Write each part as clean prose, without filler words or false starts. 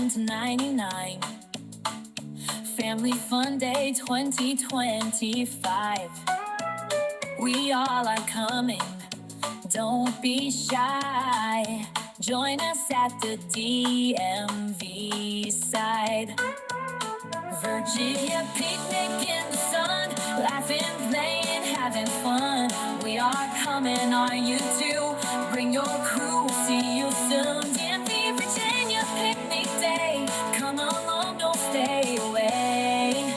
97 to 99. Family Fun Day 2025. We all are coming, don't be shy. Join us at the DMV side. Virginia picnic in the sun, laughing, playing, having fun. We are coming, are you too? Bring your crew, we'll see you soon. DMV Virginia picnic day, come along, don't stay away.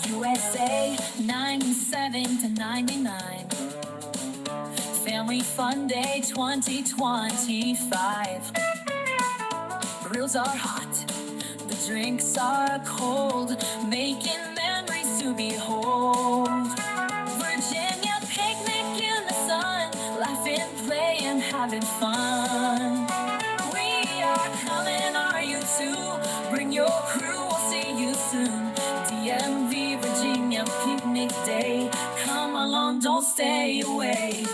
USA 97 to 99. Family Fun Day 2025. Grills are hot, the drinks are cold, making memories to behold. Virginia picnic in the sun, laughing, playing, having fun. We are coming, are you too? Bring your crew, we'll see you soon. DMV Virginia picnic day, come along, don't stay away.